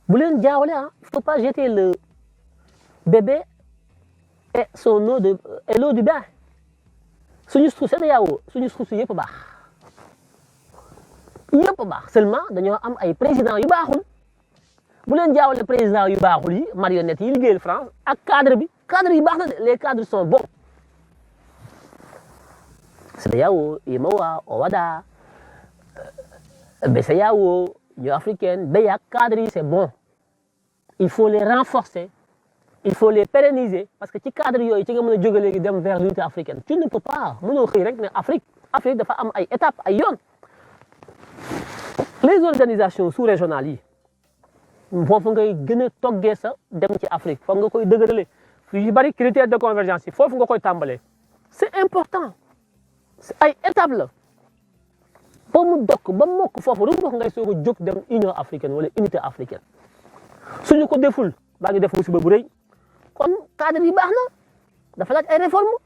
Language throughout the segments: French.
bu leen jaawale ah il faut pas jeter le bébé et son eau de et l'eau du bain suñu suuf CEDEAO suñu suuf si yëpp baax seulement dañoo am ay présidents yu baaxul bu leen jaawale président yu baaxul yi marionnettes yi liggéeyal France ak cadre yi baax na de les cadres sont bons CEDEAO IMOA OHADA BCEAO Union africaine BEAC cadres yi c'est bon il faut les renforcer il faut les pérenniser parce que ci cadre yooyu ci nga mën a jóge léegi dem vers l'unité africaine tu ne peux pas mënoo xëy rek ne Afrique dafa am ay étapes ay yoon les organisations sous-régionales yi foofu ngay gën a toggee sa dem ci Afrique foog nga koy dëgërale yu bari critères de convergence yi foofu nga koy tàmbalee c'est important ay étapes la ba mu dokk ba mokk foofu lu ngay soog a jóg dem Union africaine wala unité africaine suñu ko deful baa ngi def musiba bu rëy kon cadre yi baax na dafa laaj ay réformes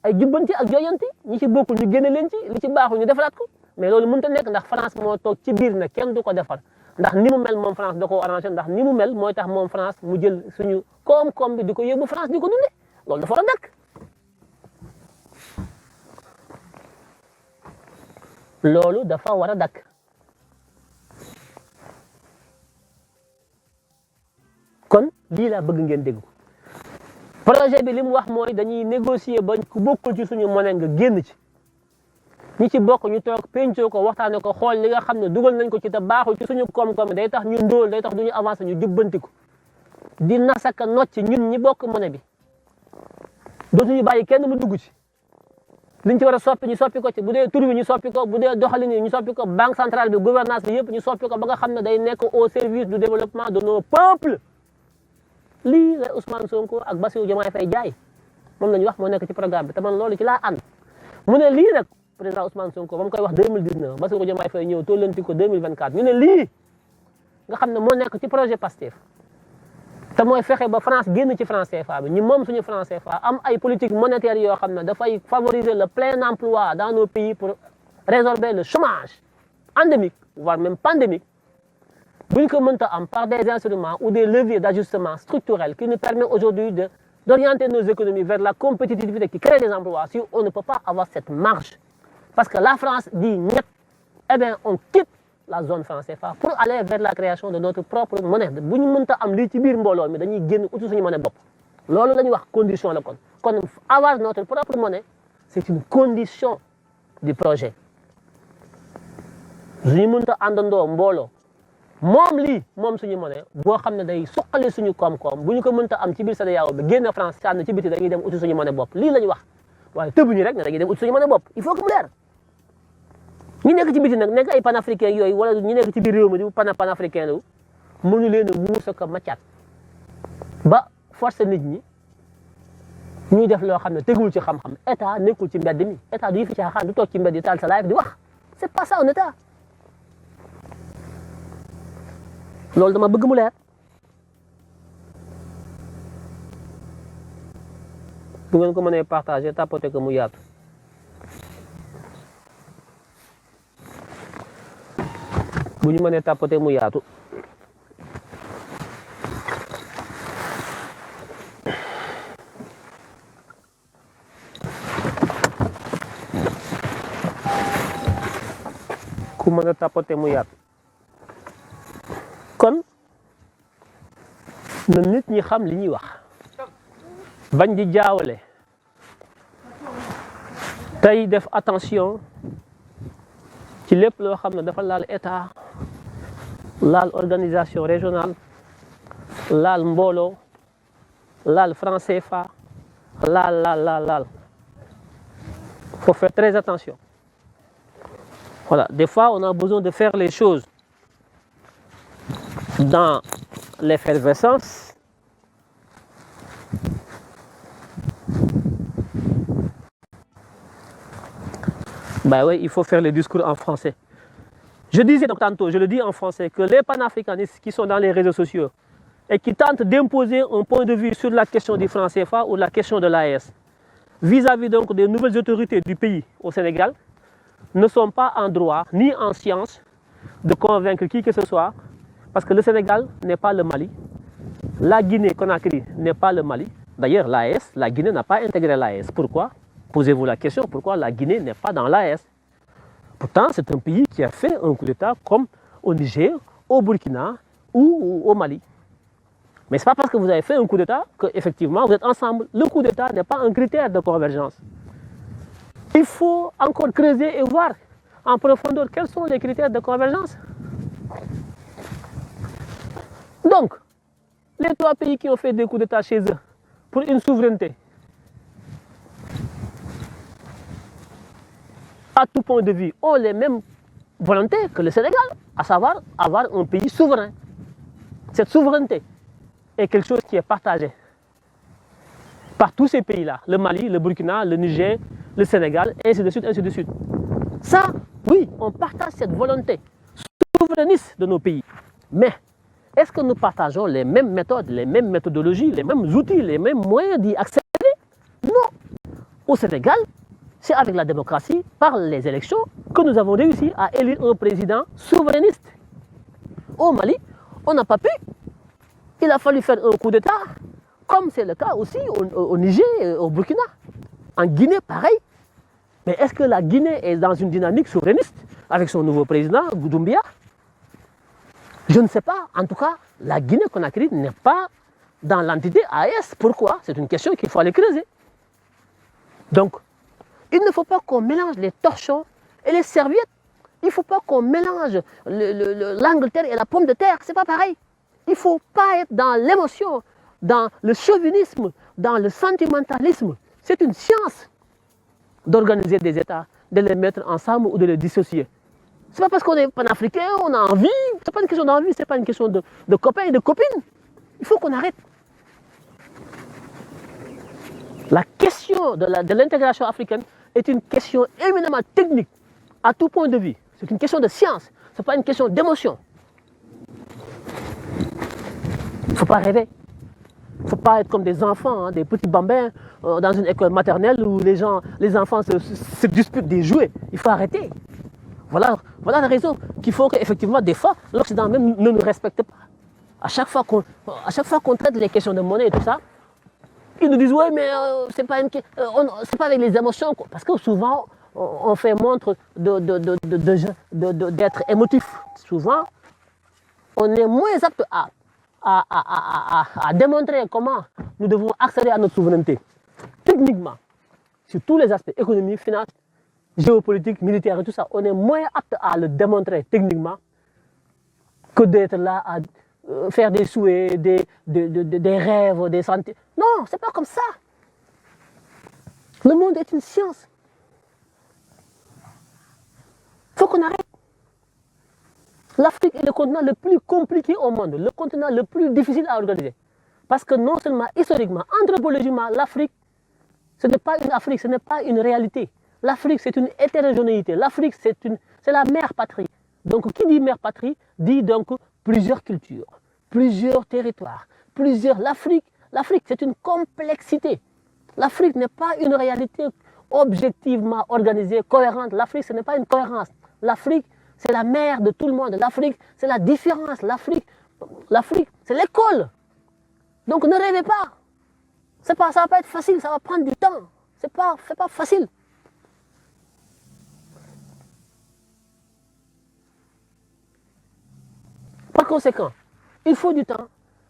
ay jubbanti ak joyanti ñi ci bokkul ñu génne leen ci li ci baaxul ñu defaraat ko mais loolu mënut a nekk ndax France moo toog ci biir na kenn du ko defar ndax ni mu mel moom France da koo arrangé ndax ni mu mel mooy tax moom France mu jël suñu koom-koom bi di ko yóbbu France di ko dundee loolu dafa war a dakk loolu dafa war a dakk kon lii laa bëgg ngeen dégg projet bi li mu wax mooy dañuy négocier ba ku bokkul ci suñu monnaie nga génn ci ñi ci bokk ñu toog pencoo ko waxtaane ko xool li nga xam ne dugal nañ ko ci te baaxul ci suñu koom-koom day tax ñu ndóol day tax du ñu avancer ñu jubbanti ko di nasaka nocc ñun ñi bokk monnaie bi dootuñu bàyyi kenn mu dugg ci liñ ci war a soppi ñu soppi ko ci bu dee tur bi ñu soppi ko bu dee doxalin yi ñu soppi ko banque centrale bi gouvernance bi yëpp ñu soppi ko ba nga xam ne day nekk au service du développement de nos peuples lii la Ousmane Sonko ak Bassirou Diomaye Faye jaay moom la ñu wax moo nekk ci programme bi te man loolu ci laa ànd mu ne lii nag président Ousmane Sonko ba mu koy wax 2019 Bassirou Diomaye Faye ñëw tollanti ko 2024 ñu ne lii nga xam ne moo nekk ci projet PASTEF te mooy fexe ba France génn ci franc CFA bi ñu moom suñu franc CFA am ay politique monétaire yoo xam ne dafay favoriser le plein emploi dans nos pays pour résorber le chômage endémique voire même pandémique bu ñu ko mënta am par des instruments ou des leviers d'ajustement structurels qui nous permettent aujourd'hui d'orienter nos économies vers la compétitivité qui crée des emplois si on ne peut pas avoir cette marge parce que la France dit ñett eh bien on quitte la zone franc CFA pour aller vers la création de notre propre monnaie bu ñu mënta am lii ci biir mbooloo mi dañuy génn uti suñu monnaie bopp loolu la ñuy wax condition la kon avoir notre propre monnaie c'est une condition du projet suñu mënta àndandoo mbooloo moom lii moom suñu monnaie boo xam ne day suqali suñu koom-koom bu ñu ko mënta am ci biir CEDEAO bi génn France sànn ci biti dañuy dem uti suñu monnaie bopp lii la ñu wax waaye tëbuñu rek ne dañuy dem uti suñu monnaie bopp il faut que mu leer ñi nekk ci biti nag nekk ay panafricain yooyu wala ñi nekk ci biir réew mi di panafricain lu mënu leen a muusa ko maccaat ba forcer nit ñi ñuy def loo xam ne tegul ci xam-xam état nekkul ci mbedd mi état du yi fi caaxaan du toog ci mbedd yi taal sa live di wax c'est pas ça un état loolu dama bëgg mu leer bu ngeen ko mënee partager tapoter ko mu yaatu bu ñu mënee tapoter mu yaatu ku mën a tapoter mu yaatu kon na nit ñi xam li ñuy wax bañ di jaawale tey def attention ci lépp loo xam ne dafa laal état laal organisation régionale laal mbooloo laal franc CFA laal faut faire très attention voilà des fois on a besoin de faire les choses dans l'effervescence bah oui, il faut faire les discours en français. Je disais donc tantôt, je le dis en français, que les panafricanistes qui sont dans les réseaux sociaux et qui tentent d'imposer un point de vue sur la question du franc CFA ou la question de l'AES vis-à-vis donc des nouvelles autorités du pays au Sénégal ne sont pas en droit ni en science de convaincre qui que ce soit Parce que le Sénégal n'est pas le Mali. La Guinée-Conakry n'est pas le Mali. D'ailleurs, l'AES, la Guinée n'a pas intégré l'AES. Pourquoi? Posez-vous la question, pourquoi la Guinée n'est pas dans l'AES? Pourtant, c'est un pays qui a fait un coup d'État comme au Niger, au Burkina ou au Mali. Mais ce n'est pas parce que vous avez fait un coup d'État qu'effectivement vous êtes ensemble. Le coup d'État n'est pas un critère de convergence. Il faut encore creuser et voir en profondeur quels sont les critères de convergence. Donc, les 3 pays qui ont fait des coups d'État chez eux pour une souveraineté, à tout point de vue, ont les mêmes volontés que le Sénégal, à savoir avoir un pays souverain. Cette souveraineté est quelque chose qui est partagé par tous ces pays-là, le Mali, le Burkina, le Niger, le Sénégal, ainsi de suite, ainsi de suite. Ça, oui, on partage cette volonté souverainiste de nos pays. Mais est-ce que nous partageons les mêmes méthodes, les mêmes méthodologies, les mêmes outils, les mêmes moyens d'y accéder? Non. Au Sénégal, c'est avec la démocratie, par les élections, que nous avons réussi à élire un président souverainiste. Au Mali, on n'a pas pu. Il a fallu faire un coup d'État, comme c'est le cas aussi au Niger et au Burkina. En Guinée, pareil. Mais est-ce que la Guinée est dans une dynamique souverainiste avec son nouveau président, Doumbia? Je ne sais pas. En tout cas, la Guinée-Conakry n'est pas dans l'entité AES. Pourquoi? C'est une question qu'il faut aller creuser. Donc, il ne faut pas qu'on mélange les torchons et les serviettes. Il ne faut pas qu'on mélange l'Angleterre et la pomme de terre. Ce n'est pas pareil. Il ne faut pas être dans l'émotion, dans le chauvinisme, dans le sentimentalisme. C'est une science d'organiser des États, de les mettre ensemble ou de les dissocier. Ce n'est pas parce qu'on est panafricain, on a envie. Ce n'est pas une question d'envie, ce n'est pas une question de copains et de copines. Il faut qu'on arrête. La question de l'intégration africaine est une question éminemment technique, à tout point de vue. C'est une question de science, ce n'est pas une question d'émotion. Il ne faut pas rêver. Il ne faut pas être comme des enfants, hein, des petits bambins dans une école maternelle où les enfants se disputent des jouets. Il faut arrêter. Voilà la raison qui faut qu'effectivement, des fois, l'Occident même ne nous respecte pas. À chaque fois qu'on traite les questions de monnaie et tout ça, ils nous disent, oui, mais c'est pas avec les émotions. Parce que souvent, on fait montre d'être émotif. Souvent, on est moins apte à démontrer comment nous devons accéder à notre souveraineté. Techniquement, sur tous les aspects, économie, finance, géopolitique, militaire et tout ça, on est moins apte à le démontrer techniquement que d'être là à faire des souhaits, des rêves, des santé. Non, c'est pas comme ça. Le monde est une science. Il faut qu'on arrête. L'Afrique est le continent le plus compliqué au monde, le continent le plus difficile à organiser. Parce que non seulement historiquement, anthropologiquement, l'Afrique, ce n'est pas une Afrique, ce n'est pas une réalité. L'Afrique, c'est une hétérogénéité. L'Afrique, c'est la mère patrie. Donc, qui dit mère patrie, dit donc plusieurs cultures, plusieurs territoires, L'Afrique, c'est une complexité. L'Afrique n'est pas une réalité objectivement organisée, cohérente. L'Afrique, ce n'est pas une cohérence. L'Afrique, c'est la mère de tout le monde. L'Afrique, c'est la différence. L'Afrique, c'est l'école. Donc, ne rêvez pas. Ça ne va pas être facile, ça va prendre du temps. C'est pas facile. Par conséquent, il faut du temps,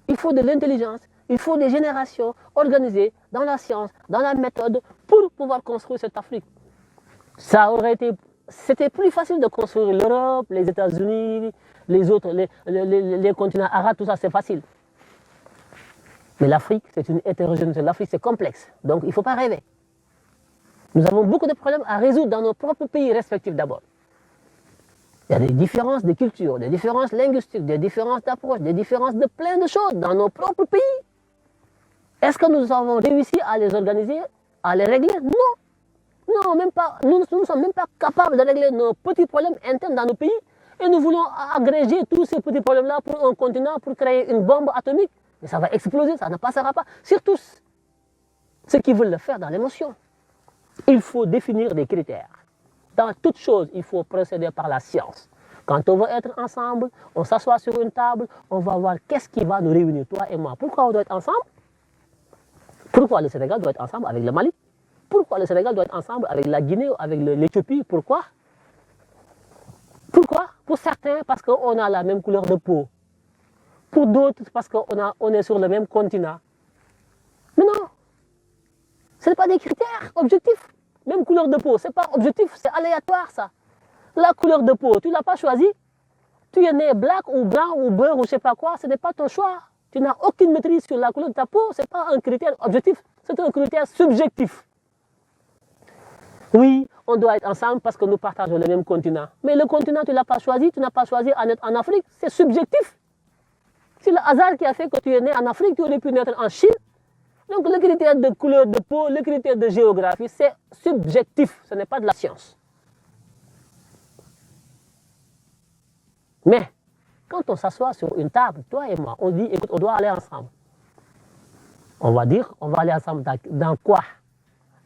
il faut de l'intelligence, il faut des générations organisées dans la science, dans la méthode pour pouvoir construire cette Afrique. C'était plus facile de construire l'Europe, les États-Unis, les autres, les continents arabes, tout ça, c'est facile. Mais l'Afrique, c'est une hétérogénéité. L'Afrique, c'est complexe. Donc, il ne faut pas rêver. Nous avons beaucoup de problèmes à résoudre dans nos propres pays respectifs d'abord. Il y a des différences de culture, des différences linguistiques, des différences d'approche, des différences de plein de choses dans nos propres pays. Est-ce que nous avons réussi à les organiser, à les régler? Non. Non, même pas. Nous ne sommes même pas capables de régler nos petits problèmes internes dans nos pays. Et nous voulons agréger tous ces petits problèmes-là pour un continent, pour créer une bombe atomique. Mais ça va exploser, ça ne passera pas. Surtout ceux qui veulent le faire dans l'émotion. Il faut définir des critères. Dans toute chose, il faut procéder par la science. Quand on veut être ensemble, on s'assoit sur une table, on va voir qu'est-ce qui va nous réunir, toi et moi. Pourquoi on doit être ensemble? Pourquoi le Sénégal doit être ensemble avec le Mali? Pourquoi le Sénégal doit être ensemble avec la Guinée ou avec l'Éthiopie? Pourquoi? Pourquoi? Pour certains, parce qu'on a la même couleur de peau. Pour d'autres, parce qu'on est sur le même continent. Mais non, ce n'est pas des critères objectifs. Même couleur de peau, ce n'est pas objectif, c'est aléatoire ça. La couleur de peau, tu ne l'as pas choisie. Tu es né black ou blanc ou beurre ou je ne sais pas quoi, ce n'est pas ton choix. Tu n'as aucune maîtrise sur la couleur de ta peau, ce n'est pas un critère objectif, c'est un critère subjectif. Oui, on doit être ensemble parce que nous partageons le même continent. Mais le continent, tu ne l'as pas choisi, tu n'as pas choisi en être en Afrique, c'est subjectif. C'est le hasard qui a fait que tu es né en Afrique, tu aurais pu naître en Chine. Donc le critère de couleur de peau, le critère de géographie, c'est subjectif, ce n'est pas de la science. Mais quand on s'assoit sur une table, toi et moi, on dit, écoute, on doit aller ensemble. On va dire, on va aller ensemble dans quoi?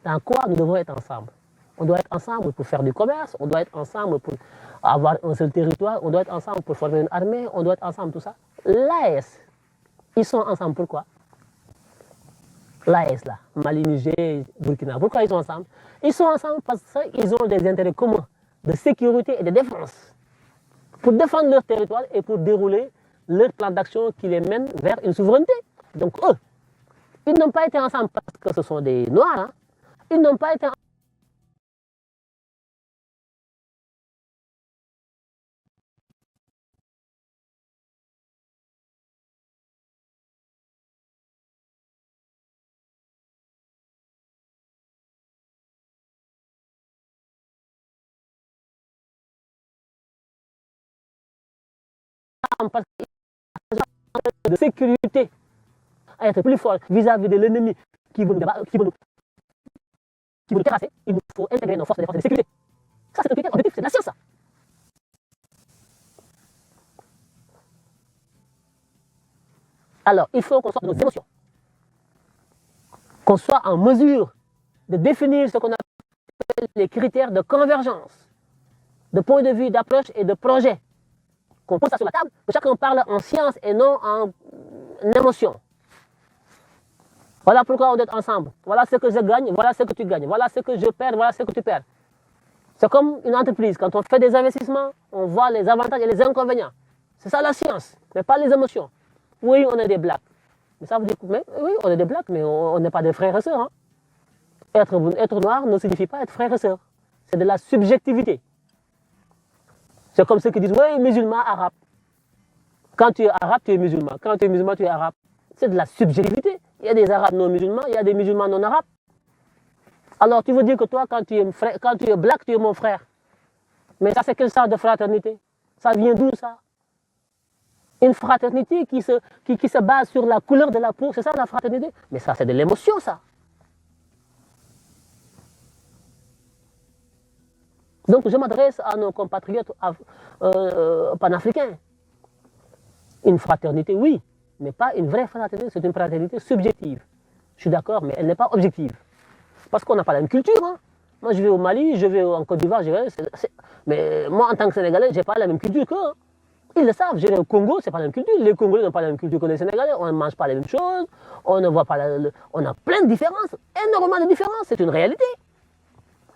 Dans quoi nous devons être ensemble? On doit être ensemble pour faire du commerce, on doit être ensemble pour avoir un seul territoire, on doit être ensemble pour former une armée, on doit être ensemble, tout ça. L'AES, ils sont ensemble pourquoi? L'AES là, Mali, Niger, Burkina, pourquoi ils sont ensemble? Ils sont ensemble parce qu'ils ont des intérêts communs de sécurité et de défense pour défendre leur territoire et pour dérouler leur plan d'action qui les mène vers une souveraineté. Donc eux, ils n'ont pas été ensemble parce que ce sont des Noirs, hein. Ils n'ont pas été ensemble parce qu'ils ont de sécurité à être plus fort vis-à-vis de l'ennemi qui veut nous terrasser. Il nous faut intégrer nos forces de défense et de sécurité. Ça, c'est un critère objectif, c'est de la science, ça. Alors, il faut qu'on sorte de nos émotions, qu'on soit en mesure de définir ce qu'on appelle les critères de convergence, de point de vue, d'approche et de projet. Qu'on pose ça sur la table, que chacun parle en science et non en émotion. Voilà pourquoi on doit être ensemble. Voilà ce que je gagne, voilà ce que tu gagnes. Voilà ce que je perds, voilà ce que tu perds. C'est comme une entreprise. Quand on fait des investissements, on voit les avantages et les inconvénients. C'est ça la science, mais pas les émotions. Oui, on est des blacks. Mais ça veut dire que, oui, on est des blacks, mais on n'est pas des frères et sœurs. Hein. Être noir ne signifie pas être frère et sœur. C'est de la subjectivité. C'est comme ceux qui disent, oui, musulman, arabe. Quand tu es arabe, tu es musulman. Quand tu es musulman, tu es arabe. C'est de la subjectivité. Il y a des arabes non musulmans, il y a des musulmans non arabes. Alors tu veux dire que toi, quand tu es black, tu es mon frère. Mais ça, c'est quelle sorte de fraternité? Ça vient d'où ça? Une fraternité qui se base sur la couleur de la peau, c'est ça la fraternité? Mais ça, c'est de l'émotion, ça. Donc je m'adresse à nos compatriotes panafricains. Une fraternité, oui, mais pas une vraie fraternité, c'est une fraternité subjective. Je suis d'accord, mais elle n'est pas objective. Parce qu'on n'a pas la même culture. Hein. Moi, je vais au Mali, je vais en Côte d'Ivoire, mais moi, en tant que Sénégalais, je n'ai pas la même culture qu'eux. Hein. Ils le savent, je vais au Congo, ce n'est pas la même culture. Les Congolais n'ont pas la même culture que les Sénégalais, on ne mange pas les mêmes choses, on ne voit pas on a plein de différences, énormément de différences, c'est une réalité.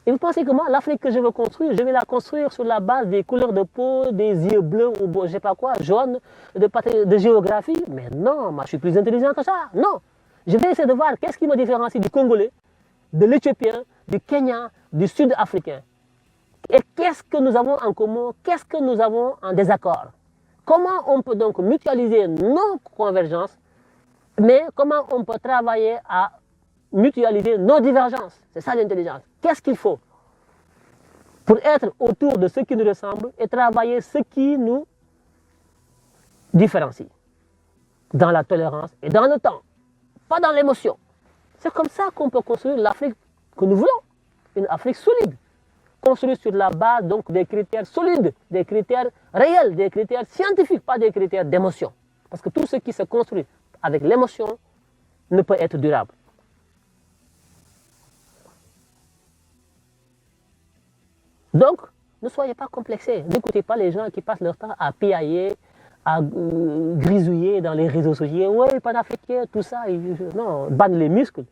Et vous pensez que moi, l'Afrique que je veux construire, je vais la construire sur la base des couleurs de peau, des yeux bleus ou je ne sais pas quoi, jaunes, de géographie? Mais non, moi je suis plus intelligent que ça. Non. Je vais essayer de voir qu'est-ce qui me différencie du Congolais, de l'Éthiopien, du Kenyan, du Sud-Africain. Et qu'est-ce que nous avons en commun? Qu'est-ce que nous avons en désaccord? Comment on peut donc mutualiser nos convergences, mais comment on peut travailler à mutualiser nos divergences? C'est ça l'intelligence. Qu'est-ce qu'il faut pour être autour de ce qui nous ressemble et travailler ce qui nous différencie? Dans la tolérance et dans le temps, pas dans l'émotion. C'est comme ça qu'on peut construire l'Afrique que nous voulons, une Afrique solide, construite sur la base donc des critères solides, des critères réels, des critères scientifiques, pas des critères d'émotion. Parce que tout ce qui se construit avec l'émotion ne peut être durable. Donc, Ne soyez pas complexés. N'écoutez pas les gens qui passent leur temps à piailler, à grisouiller dans les réseaux sociaux. Oui, panafricain, tout ça. Non, banne les muscles.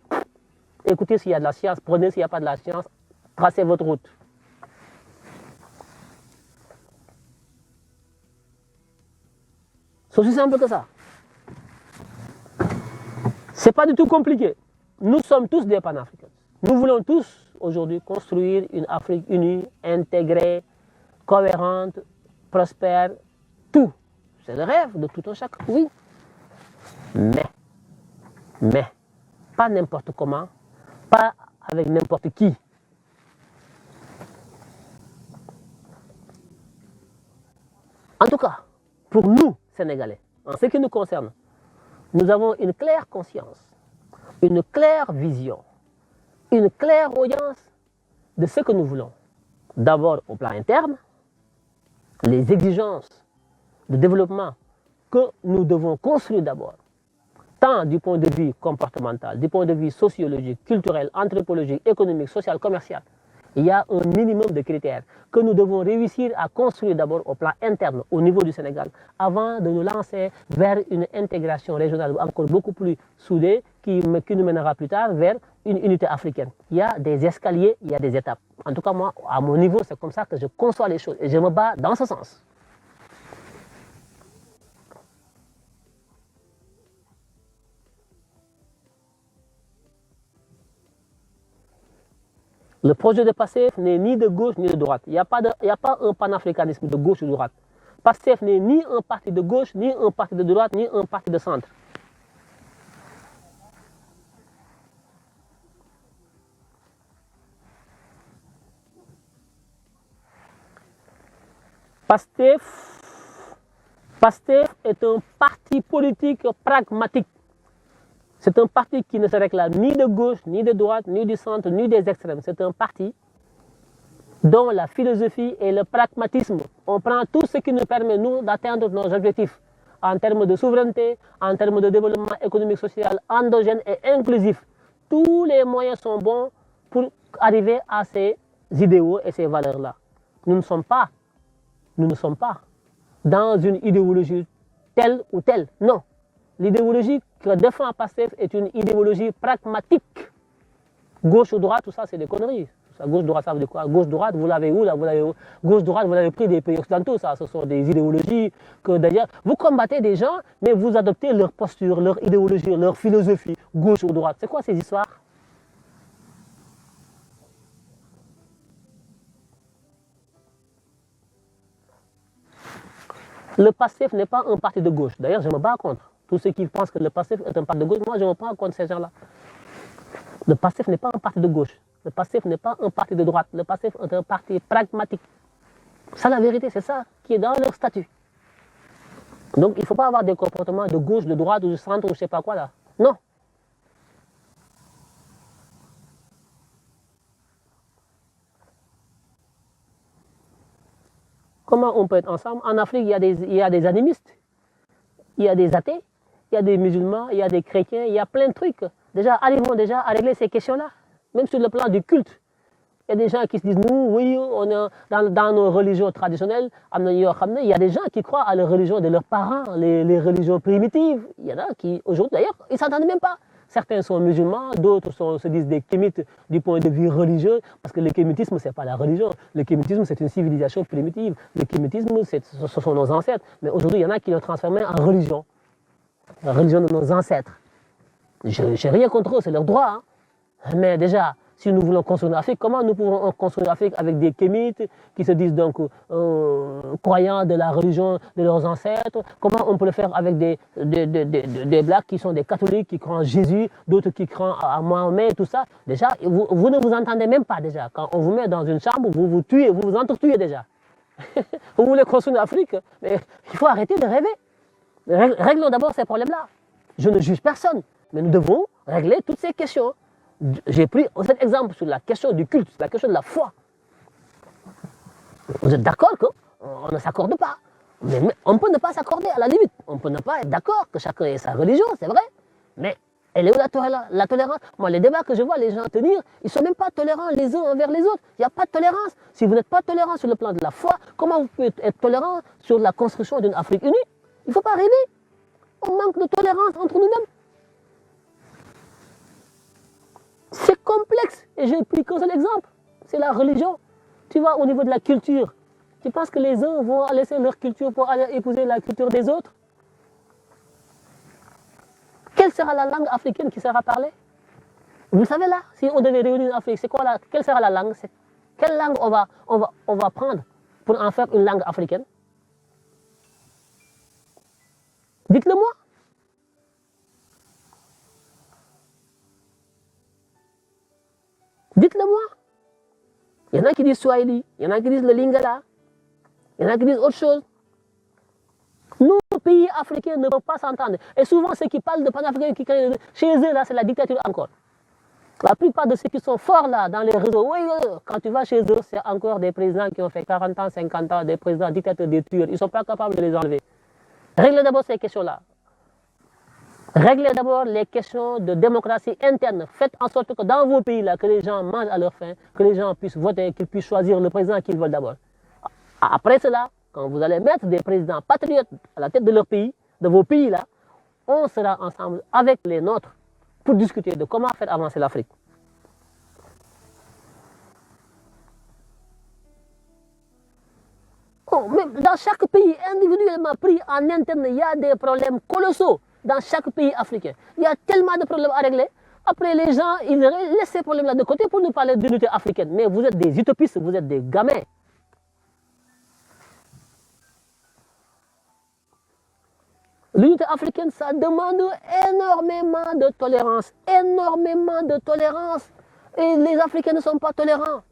Écoutez s'il y a de la science, prenez s'il n'y a pas de la science, tracez votre route. C'est aussi simple que ça. C'est pas du tout compliqué. Nous sommes tous des panafricains. Nous voulons tous aujourd'hui construire une Afrique unie, intégrée, cohérente, prospère, tout. C'est le rêve de tout un chacun, oui. Mais, pas n'importe comment, pas avec n'importe qui. En tout cas, pour nous, Sénégalais, en ce qui nous concerne, nous avons une claire conscience, une claire vision, une claire audience de ce que nous voulons. D'abord au plan interne, les exigences de développement que nous devons construire d'abord, tant du point de vue comportemental, du point de vue sociologique, culturel, anthropologique, économique, social, commercial. Il y a un minimum de critères que nous devons réussir à construire d'abord au plan interne, au niveau du Sénégal, avant de nous lancer vers une intégration régionale encore beaucoup plus soudée qui nous mènera plus tard vers une unité africaine. Il y a des escaliers, il y a des étapes. En tout cas, moi, à mon niveau, c'est comme ça que je conçois les choses et je me bats dans ce sens. Le projet de PASTEF n'est ni de gauche ni de droite. Il n'y a pas un panafricanisme de gauche ou de droite. PASTEF n'est ni un parti de gauche, ni un parti de droite, ni un parti de centre. PASTEF est un parti politique pragmatique. C'est un parti qui ne se réclame ni de gauche, ni de droite, ni du centre, ni des extrêmes. C'est un parti dont la philosophie et le pragmatisme. On prend tout ce qui nous permet, nous, d'atteindre nos objectifs en termes de souveraineté, en termes de développement économique, social, endogène et inclusif. Tous les moyens sont bons pour arriver à ces idéaux et ces valeurs-là. Nous ne sommes pas dans une idéologie telle ou telle. Non. L'idéologie que défend PASTEF est une idéologie pragmatique. Gauche ou droite, tout ça, c'est des conneries. Gauche, droite, ça veut dire quoi? Gauche, droite, vous l'avez où là? Gauche, droite, vous l'avez pris des pays occidentaux, ça. Ce sont des idéologies que d'ailleurs, vous combattez des gens, mais vous adoptez leur posture, leur idéologie, leur philosophie, gauche ou droite. C'est quoi ces histoires? Le PASTEF n'est pas un parti de gauche. D'ailleurs, je me bats contre. Tous ceux qui pensent que le PASTEF est un parti de gauche, moi je me bats contre ces gens-là. Le PASTEF n'est pas un parti de gauche. Le PASTEF n'est pas un parti de droite. Le PASTEF est un parti pragmatique. Ça, la vérité, c'est ça qui est dans leur statut. Donc, il ne faut pas avoir des comportements de gauche, de droite ou de centre ou je ne sais pas quoi là. Non. Comment on peut être ensemble? En Afrique, il y a des animistes, il y a des athées, il y a des musulmans, il y a des chrétiens, il y a plein de trucs. Déjà, arrivons déjà à régler ces questions-là, même sur le plan du culte. Il y a des gens qui se disent, nous, oui, on est dans nos religions traditionnelles. Il y a des gens qui croient à la religion de leurs parents, les religions primitives. Il y en a qui, aujourd'hui d'ailleurs, ils ne s'entendent même pas. Certains sont musulmans, d'autres se disent des kémites du point de vue religieux, parce que le kémitisme, ce n'est pas la religion. Le kémitisme, c'est une civilisation primitive. Le kémitisme, ce sont nos ancêtres. Mais aujourd'hui, il y en a qui l'ont transformé en religion. La religion de nos ancêtres. Je n'ai rien contre eux, c'est leur droit. Hein. Mais déjà, si nous voulons construire l'Afrique, comment nous pouvons construire l'Afrique avec des kémites qui se disent donc croyants de la religion de leurs ancêtres? Comment on peut le faire avec des blacks qui sont des catholiques, qui croient en Jésus, d'autres qui croient à Mohamed, tout ça? Déjà, vous ne vous entendez même pas déjà. Quand on vous met dans une chambre, vous vous tuez, vous vous entretuez déjà. Vous voulez construire l'Afrique, mais il faut arrêter de rêver. Réglons d'abord ces problèmes-là. Je ne juge personne, mais nous devons régler toutes ces questions. J'ai pris cet exemple sur la question du culte, sur la question de la foi. Vous êtes d'accord qu'on ne s'accorde pas. Mais on peut ne pas s'accorder à la limite. On peut ne pas être d'accord que chacun ait sa religion, c'est vrai. Mais Elle est où la tolérance? Moi, les débats que je vois les gens tenir, ils ne sont même pas tolérants les uns envers les autres. Il n'y a pas de tolérance. Si vous n'êtes pas tolérant sur le plan de la foi, comment vous pouvez être tolérant sur la construction d'une Afrique unie? Il ne faut pas rêver. On manque de tolérance entre nous-mêmes. C'est complexe. Et j'ai pris qu'un seul exemple. C'est la religion. Tu vois, au niveau de la culture, tu penses que les uns vont laisser leur culture pour aller épouser la culture des autres? Quelle sera la langue africaine qui sera parlée? Vous savez là, si on devait réunir l'Afrique, c'est quoi là? Quelle sera la langue? Quelle langue on va prendre pour en faire une langue africaine? Dites-le moi. Dites-le moi. Il y en a qui disent Swahili, il y en a qui disent le Lingala, il y en a qui disent autre chose. Nos pays africains ne peuvent pas s'entendre. Et souvent, ceux qui parlent de panafricains, chez eux, là, c'est la dictature encore. La plupart de ceux qui sont forts là, dans les réseaux, oui, quand tu vas chez eux, c'est encore des présidents qui ont fait 40 ans, 50 ans, des présidents dictateurs, des tueurs. Ils ne sont pas capables de les enlever. Réglez d'abord ces questions-là. Réglez d'abord les questions de démocratie interne. Faites en sorte que dans vos pays, là, que les gens mangent à leur faim, que les gens puissent voter, qu'ils puissent choisir le président qu'ils veulent d'abord. Après cela, quand vous allez mettre des présidents patriotes à la tête de leur pays, de vos pays là, on sera ensemble avec les nôtres pour discuter de comment faire avancer l'Afrique. Oh, mais dans chaque pays, individuellement pris en interne, il y a des problèmes colossaux dans chaque pays africain. Il y a tellement de problèmes à régler. Après, les gens, ils laissent ces problèmes-là de côté pour nous parler d'unité africaine. Mais vous êtes des utopistes, vous êtes des gamins. L'unité africaine, ça demande énormément de tolérance. Énormément de tolérance. Et les Africains ne sont pas tolérants.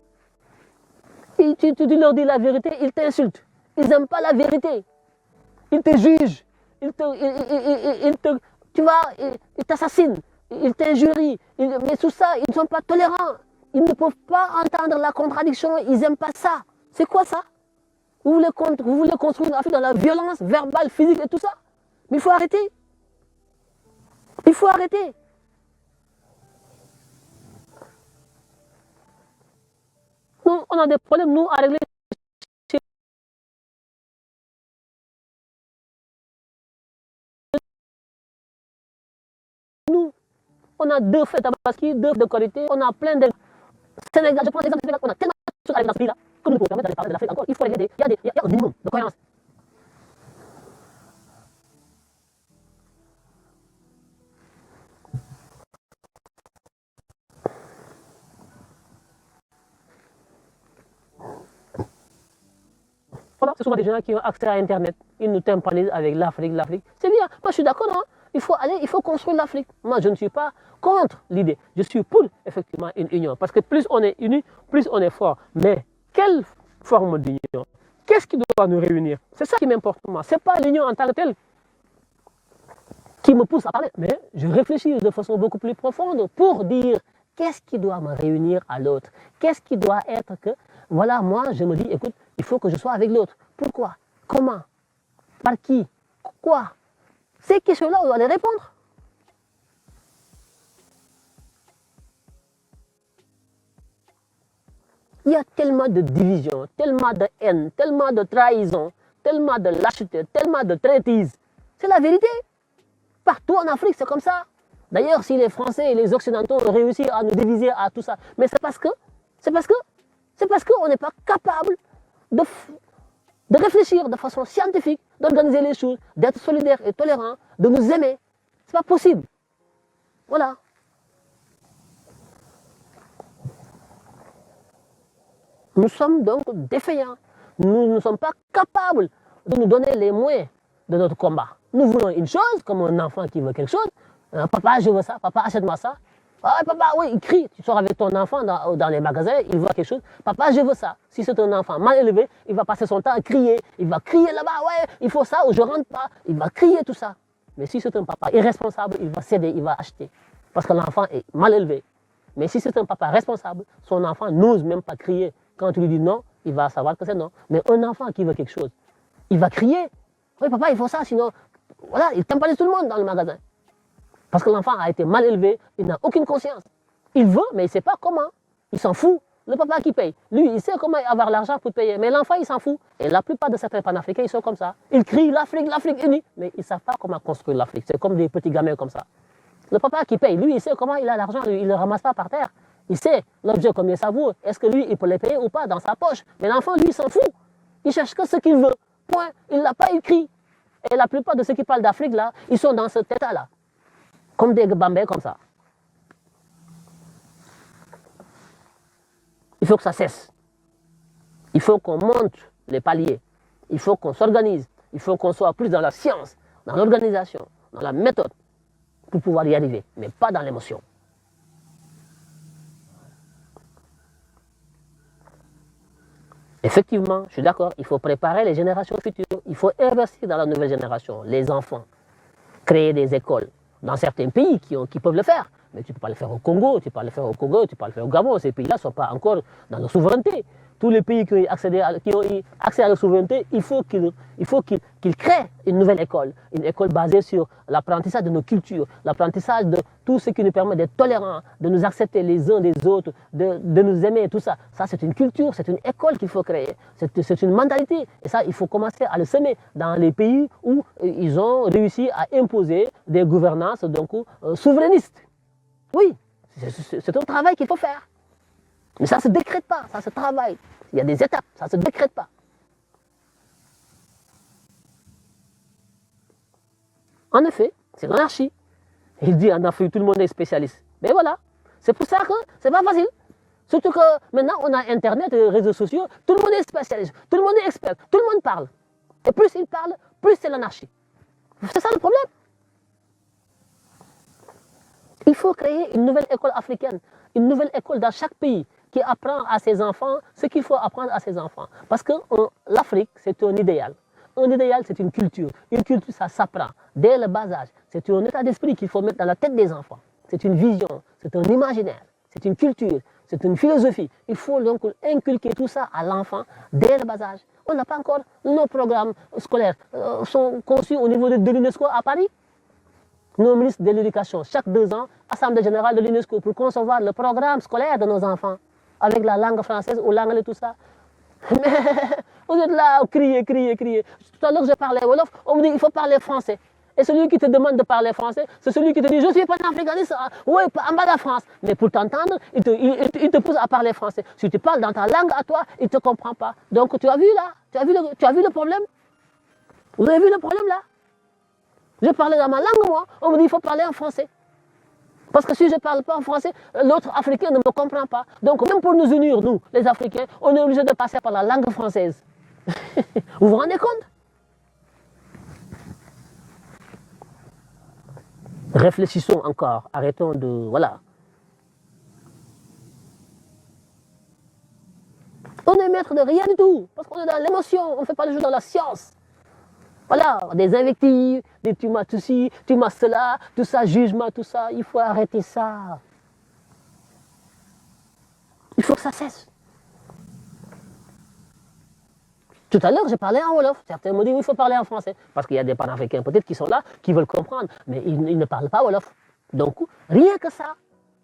Et tu leur dis la vérité, ils t'insultent. Ils n'aiment pas la vérité. Ils te jugent. Tu vois, ils t'assassinent. Ils t'injurient. Mais tout ça, ils ne sont pas tolérants. Ils ne peuvent pas entendre la contradiction. Ils n'aiment pas ça. C'est quoi ça? Vous voulez construire une Afrique dans la violence verbale, physique et tout ça? Mais il faut arrêter. Il faut arrêter. Nous, on a des problèmes, nous, à régler. Nous, on a 2 fêtes tabaski, 2 fêtes de qualité, on a plein de... Sénégal, je prends l'exemple du Sénégal, on a tellement de choses à régler dans ce pays-là, que nous ne pouvons permettre d'aller parler de l'Afrique encore. Il faut régler il y a un minimum de cohérence. Voilà, ce sont des gens qui ont accès à Internet. Ils nous tympanisent avec l'Afrique. C'est bien. Moi, je suis d'accord. Hein? Il faut construire l'Afrique. Moi, je ne suis pas contre l'idée. Je suis pour, effectivement, une union. Parce que plus on est unis, plus on est fort. Mais quelle forme d'union? Qu'est-ce qui doit nous réunir? C'est ça qui m'importe moi. Ce n'est pas l'union en tant que telle qui me pousse à parler. Mais je réfléchis de façon beaucoup plus profonde pour dire qu'est-ce qui doit me réunir à l'autre? Qu'est-ce qui doit être que, voilà, moi, je me dis, écoute, il faut que je sois avec l'autre. Pourquoi? Comment? Par qui? Quoi? Ces questions-là, on doit les répondre. Il y a tellement de division, tellement de haine, tellement de trahison, tellement de lâcheté, tellement de traîtrise. C'est la vérité. Partout en Afrique, c'est comme ça. D'ailleurs, si les Français et les Occidentaux ont réussi à nous diviser à tout ça, mais c'est parce qu'on n'est pas capable de réfléchir de façon scientifique, d'organiser les choses, d'être solidaire et tolérant, de nous aimer. C'est pas possible. Voilà. Nous sommes donc défaillants. Nous ne sommes pas capables de nous donner les moyens de notre combat. Nous voulons une chose, comme un enfant qui veut quelque chose. Papa, je veux ça. Papa, achète-moi ça. Ah, papa, oui, il crie. Tu sors avec ton enfant dans les magasins, il voit quelque chose. Papa, je veux ça. Si c'est un enfant mal élevé, il va passer son temps à crier. Il va crier là-bas, ouais, il faut ça ou je rentre pas. Il va crier tout ça. Mais si c'est un papa irresponsable, il va céder, il va acheter. Parce que l'enfant est mal élevé. Mais si c'est un papa responsable, son enfant n'ose même pas crier. Quand tu lui dis non, il va savoir que c'est non. Mais un enfant qui veut quelque chose, il va crier. Oui, papa, il faut ça, sinon, voilà, il tympanize tout le monde dans le magasin. Parce que l'enfant a été mal élevé, il n'a aucune conscience. Il veut, mais il ne sait pas comment. Il s'en fout. Le papa qui paye, lui, il sait comment avoir l'argent pour payer, mais l'enfant, il s'en fout. Et la plupart de certains panafricains, ils sont comme ça. Ils crient l'Afrique, l'Afrique unie, mais ils ne savent pas comment construire l'Afrique. C'est comme des petits gamins comme ça. Le papa qui paye, lui, il sait comment il a l'argent, il ne le ramasse pas par terre. Il sait l'objet combien ça vaut. Est-ce que lui, il peut les payer ou pas dans sa poche? Mais l'enfant, lui, il s'en fout. Il cherche que ce qu'il veut. Point. Il ne l'a pas écrit. Et la plupart de ceux qui parlent d'Afrique, là, ils sont dans cet état-là. Comme des bambins comme ça. Il faut que ça cesse. Il faut qu'on monte les paliers. Il faut qu'on s'organise. Il faut qu'on soit plus dans la science, dans l'organisation, dans la méthode, pour pouvoir y arriver, mais pas dans l'émotion. Effectivement, je suis d'accord, il faut préparer les générations futures. Il faut investir dans la nouvelle génération, les enfants. Créer des écoles dans certains pays qui peuvent le faire. Mais tu ne peux pas le faire au Congo, tu ne peux pas le faire au Congo, tu ne peux pas le faire au Gabon. Ces pays-là ne sont pas encore dans leur souveraineté. Tous les pays qui ont eu accès à la souveraineté, il faut qu'ils créent une nouvelle école. Une école basée sur l'apprentissage de nos cultures, l'apprentissage de tout ce qui nous permet d'être tolérants, de nous accepter les uns des autres, de nous aimer, tout ça. Ça, c'est une culture, c'est une école qu'il faut créer. C'est une mentalité. Et ça, il faut commencer à le semer dans les pays où ils ont réussi à imposer des gouvernances donc, souverainistes. Oui, c'est un travail qu'il faut faire. Mais ça ne se décrète pas, ça se travaille. Il y a des étapes, ça ne se décrète pas. En effet, c'est l'anarchie. Il dit en Afrique, tout le monde est spécialiste. Mais voilà, c'est pour ça que ce n'est pas facile. Surtout que maintenant, on a Internet et les réseaux sociaux, tout le monde est spécialiste, tout le monde est expert, tout le monde parle. Et plus il parle, plus c'est l'anarchie. C'est ça le problème. Il faut créer une nouvelle école africaine, une nouvelle école dans chaque pays qui apprend à ses enfants ce qu'il faut apprendre à ses enfants. Parce que l'Afrique, c'est un idéal. Un idéal, c'est une culture. Une culture, ça s'apprend dès le bas âge. C'est un état d'esprit qu'il faut mettre dans la tête des enfants. C'est une vision, c'est un imaginaire, c'est une culture, c'est une philosophie. Il faut donc inculquer tout ça à l'enfant dès le bas âge. On n'a pas encore, nos programmes scolaires sont conçus au niveau de l'UNESCO à Paris. Nos ministres de l'Éducation, chaque 2 ans, Assemblée générale de l'UNESCO pour concevoir le programme scolaire de nos enfants avec la langue française ou l'anglais, tout ça. Mais vous êtes là, crier. Tout à l'heure, je parlais Wolof, on me dit il faut parler français. Et celui qui te demande de parler français, c'est celui qui te dit je suis panafricaniste, oui, en bas de la France. Mais pour t'entendre, il te pousse à parler français. Si tu parles dans ta langue à toi, il ne te comprend pas. Donc tu as vu là, tu as vu le problème? Vous avez vu le problème là? Je parlais dans ma langue, moi. On me dit qu'il faut parler en français. Parce que si je ne parle pas en français, l'autre Africain ne me comprend pas. Donc, même pour nous unir, nous, les Africains, on est obligé de passer par la langue française. Vous vous rendez compte? Réfléchissons encore. Arrêtons de... Voilà. On est maître de rien du tout. Parce qu'on est dans l'émotion. On ne fait pas le jeu dans la science. Voilà, des invectives, des tu m'as ceci, tu m'as cela, tout ça, jugement, tout ça. Il faut arrêter ça. Il faut que ça cesse. Tout à l'heure, j'ai parlé en Wolof. Certains m'ont dit qu'il faut parler en français. Parce qu'il y a des panafricains peut-être qui sont là, qui veulent comprendre, mais ils ne parlent pas Wolof. Donc, rien que ça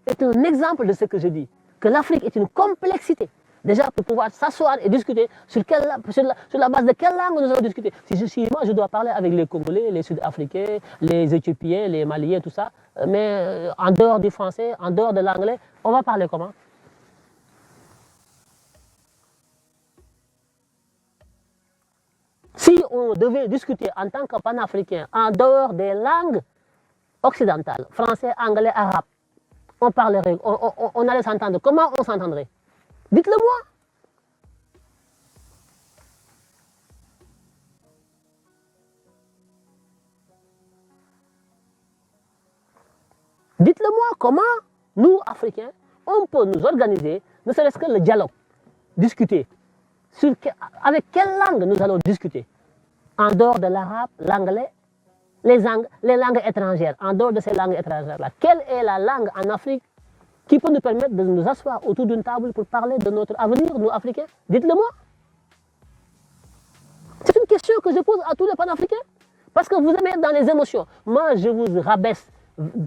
est un exemple de ce que je dis. Que l'Afrique est une complexité. Déjà, pour pouvoir s'asseoir et discuter sur la base de quelle langue nous allons discuter. Si moi, je dois parler avec les Congolais, les Sud-Africains, les Éthiopiens, les Maliens, tout ça, mais en dehors du français, en dehors de l'anglais, on va parler comment? Si on devait discuter en tant que panafricain en dehors des langues occidentales, français, anglais, arabe, on parlerait, on allait s'entendre. Comment on s'entendrait? Dites-le moi. Dites-le moi comment nous, Africains, on peut nous organiser, ne serait-ce que le dialogue, discuter. Avec quelle langue nous allons discuter? En dehors de l'arabe, l'anglais, les langues étrangères, en dehors de ces langues étrangères-là. Quelle est la langue en Afrique qui peut nous permettre de nous asseoir autour d'une table pour parler de notre avenir, nous Africains? Dites-le moi. C'est une question que je pose à tous les panafricains. Parce que vous aimez être dans les émotions. Moi, je vous rabaisse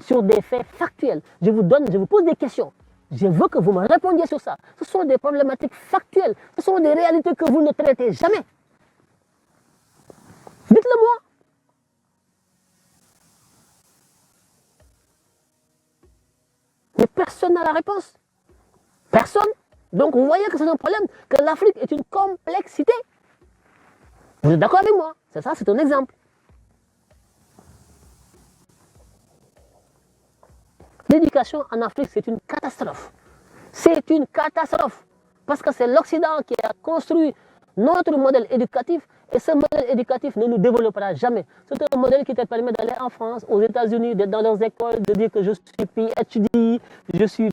sur des faits factuels. Je vous pose des questions. Je veux que vous me répondiez sur ça. Ce sont des problématiques factuelles. Ce sont des réalités que vous ne traitez jamais. Dites-le moi. Mais personne n'a la réponse. Personne. Donc vous voyez que c'est un problème, que l'Afrique est une complexité. Vous êtes d'accord avec moi? C'est ça, c'est un exemple. L'éducation en Afrique, c'est une catastrophe. C'est une catastrophe. Parce que c'est l'Occident qui a construit notre modèle éducatif et ce modèle éducatif ne nous développera jamais. C'est un modèle qui te permet d'aller en France, aux États-Unis, d'être dans leurs écoles, de dire que je suis PhD, je suis